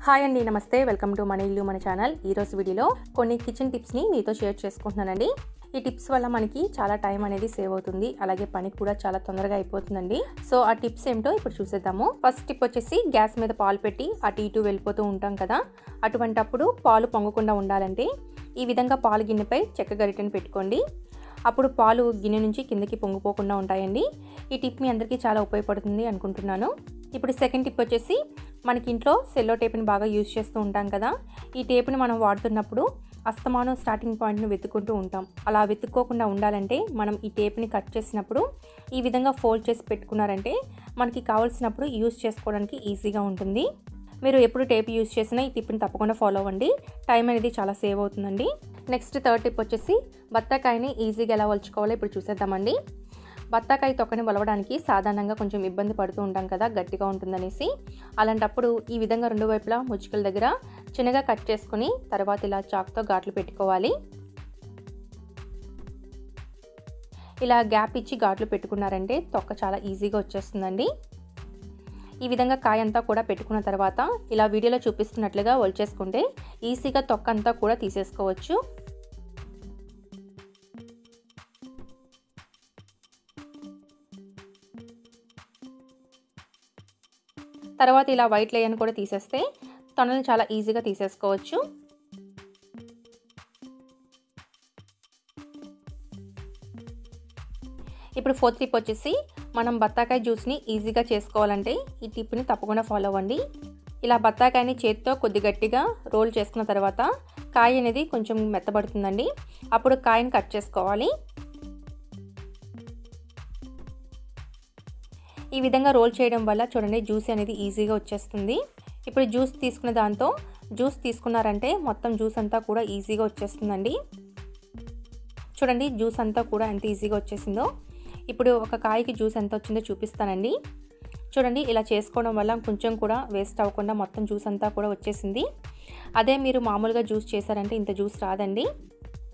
Hi అండి, నమస్తే. Welcome to మన ఇల్లు మన ఛానల్. ఈరోజు వీడియోలో కొన్ని కిచెన్ టిప్స్ని మీతో షేర్ చేసుకుంటున్నానండి. ఈ టిప్స్ వల్ల మనకి చాలా టైం అనేది సేవ్ అవుతుంది, అలాగే పని కూడా చాలా తొందరగా అయిపోతుందండి. సో ఆ టిప్స్ ఏమిటో ఇప్పుడు చూసేద్దాము. ఫస్ట్ టిప్ వచ్చేసి, గ్యాస్ మీద పాలు పెట్టి అటు ఇటు వెళ్ళిపోతూ ఉంటాం కదా, అటువంటప్పుడు పాలు పొంగకుండా ఉండాలంటే ఈ విధంగా పాలు గిన్నెపై చెక్క గరిటెను పెట్టుకోండి. అప్పుడు పాలు గిన్నె నుంచి కిందకి పొంగిపోకుండా ఉంటాయండి. ఈ టిప్ మీ అందరికీ చాలా ఉపయోగపడుతుంది అనుకుంటున్నాను. ఇప్పుడు సెకండ్ టిప్ వచ్చేసి, మనకి ఇంట్లో సెల్లో టేప్ని బాగా యూజ్ చేస్తూ ఉంటాం కదా. ఈ టేప్ని మనం వాడుతున్నప్పుడు అస్తమానం స్టార్టింగ్ పాయింట్ను వెతుక్కుంటూ ఉంటాం. అలా వెతుక్కోకుండా ఉండాలంటే మనం ఈ టేప్ని కట్ చేసినప్పుడు ఈ విధంగా ఫోల్డ్ చేసి పెట్టుకున్నారంటే మనకి కావాల్సినప్పుడు యూజ్ చేసుకోవడానికి ఈజీగా ఉంటుంది. మీరు ఎప్పుడు టేప్ యూజ్ చేసినా ఈ టిప్ని తప్పకుండా ఫాలో అవ్వండి. టైం అనేది చాలా సేవ్ అవుతుందండి. నెక్స్ట్ థర్డ్ టిప్ వచ్చేసి, బత్తాకాయని ఈజీగా ఎలా వలుచుకోవాలో ఇప్పుడు చూసేద్దామండి. బత్తాకాయ తొక్కని వలవడానికి సాధారణంగా కొంచెం ఇబ్బంది పడుతూ ఉంటాం కదా, గట్టిగా ఉంటుందనేసి. అలాంటప్పుడు ఈ విధంగా రెండు వైపులా ముచ్చుకల దగ్గర చిన్నగా కట్ చేసుకుని తర్వాత ఇలా చాక్తో ఘాట్లు పెట్టుకోవాలి. ఇలా గ్యాప్ ఇచ్చి ఘాట్లు పెట్టుకున్నారంటే తొక్క చాలా ఈజీగా వచ్చేస్తుందండి. ఈ విధంగా కాయ అంతా కూడా పెట్టుకున్న తర్వాత ఇలా వీడియోలో చూపిస్తున్నట్లుగా వలిచేసుకుంటే ఈజీగా తొక్క అంతా కూడా తీసేసుకోవచ్చు. తర్వాత ఇలా వైట్ లేయర్ని కూడా తీసేస్తే తొనలను చాలా ఈజీగా తీసేసుకోవచ్చు. ఇప్పుడు ఫోర్త్ టిప్ వచ్చేసి, మనం బత్తాకాయ జ్యూస్ని ఈజీగా చేసుకోవాలంటే ఈ టిప్ని తప్పకుండా ఫాలో అవ్వండి. ఇలా బత్తాకాయని చేతితో కొద్ది గట్టిగా రోల్ చేసుకున్న తర్వాత కాయ అనేది కొంచెం మెత్తబడుతుందండి. అప్పుడు కాయని కట్ చేసుకోవాలి. ఈ విధంగా రోల్ చేయడం వల్ల చూడండి జ్యూస్ అనేది ఈజీగా వచ్చేస్తుంది. ఇప్పుడు జ్యూస్ తీసుకున్న దాంతో జ్యూస్ తీసుకున్నారంటే మొత్తం జ్యూస్ అంతా కూడా ఈజీగా వచ్చేస్తుందండి. చూడండి జ్యూస్ అంతా కూడా ఎంత ఈజీగా వచ్చేసిందో. ఇప్పుడు ఒక కాయకి జ్యూస్ ఎంత వచ్చిందో చూపిస్తానండి. చూడండి ఇలా చేసుకోవడం వల్ల కొంచెం కూడా వేస్ట్ అవ్వకుండా మొత్తం జ్యూస్ అంతా కూడా వచ్చేసింది. అదే మీరు మామూలుగా జ్యూస్ చేశారంటే ఇంత జ్యూస్ రాదండి.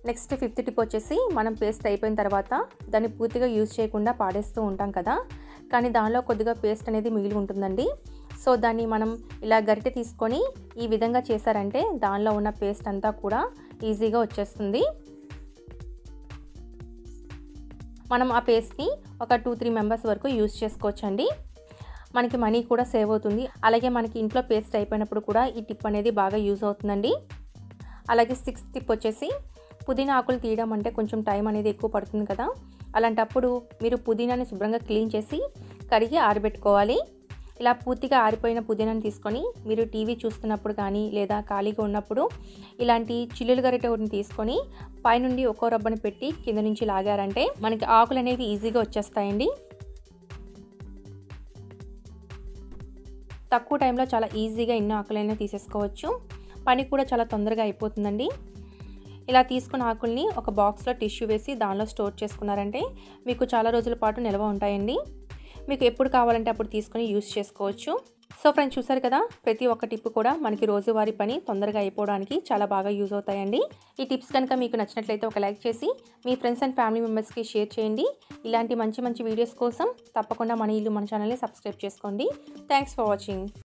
నెక్స్ట్ ఫిఫ్త్ టిప్ వచ్చేసి, మనం పేస్ట్ అయిపోయిన తర్వాత దాన్ని పూర్తిగా యూజ్ చేయకుండా పాడేస్తూ ఉంటాం కదా, కానీ దానిలో కొద్దిగా పేస్ట్ అనేది మిగిలి ఉంటుందండి. సో దాన్ని మనం ఇలా గరిటె తీసుకొని ఈ విధంగా చేశారంటే దానిలో ఉన్న పేస్ట్ అంతా కూడా ఈజీగా వచ్చేస్తుంది. మనం ఆ పేస్ట్ని ఒక 2-3 మెంబర్స్ వరకు యూజ్ చేసుకోవచ్చండి. మనకి మనీ కూడా సేవ్ అవుతుంది. అలాగే మనకి ఇంట్లో పేస్ట్ అయిపోయినప్పుడు కూడా ఈ టిప్ అనేది బాగా యూజ్ అవుతుందండి. అలాగే సిక్స్త్ టిప్ వచ్చేసి, పుదీనా ఆకులు తీయడం అంటే కొంచెం టైం అనేది ఎక్కువ పడుతుంది కదా, అలాంటప్పుడు మీరు పుదీనాని శుభ్రంగా క్లీన్ చేసి కడిగి ఆరబెట్టుకోవాలి. ఇలా పూర్తిగా ఆరిపోయిన పుదీనాని తీసుకొని మీరు టీవీ చూస్తున్నప్పుడు కానీ లేదా ఖాళీగా ఉన్నప్పుడు ఇలాంటి చిల్లులు గరిటెని తీసుకొని పైనుండి ఒక్కో రబ్బని పెట్టి కింద నుంచి లాగారంటే మనకి ఆకులు అనేవి ఈజీగా వచ్చేస్తాయండి. తక్కువ టైంలో చాలా ఈజీగా ఎన్నో ఆకులైనా తీసేసుకోవచ్చు. పని కూడా చాలా తొందరగా అయిపోతుందండి. ఇలా తీసుకున్న ఆకుల్ని ఒక బాక్స్లో టిష్యూ వేసి దానిలో స్టోర్ చేసుకున్నారంటే మీకు చాలా రోజుల పాటు నిల్వ ఉంటాయండి. మీకు ఎప్పుడు కావాలంటే అప్పుడు తీసుకొని యూజ్ చేసుకోవచ్చు. సో ఫ్రెండ్స్, చూసారు కదా, ప్రతి ఒక్క టిప్ కూడా మనకి రోజువారీ పని తొందరగా అయిపోవడానికి చాలా బాగా యూజ్ అవుతాయండి. ఈ టిప్స్ కనుక మీకు నచ్చినట్లయితే ఒక లైక్ చేసి మీ ఫ్రెండ్స్ అండ్ ఫ్యామిలీ మెంబర్స్కి షేర్ చేయండి. ఇలాంటి మంచి మంచి వీడియోస్ కోసం తప్పకుండా మన ఇల్లు మన ఛానల్ని సబ్స్క్రైబ్ చేసుకోండి. Thanks for watching.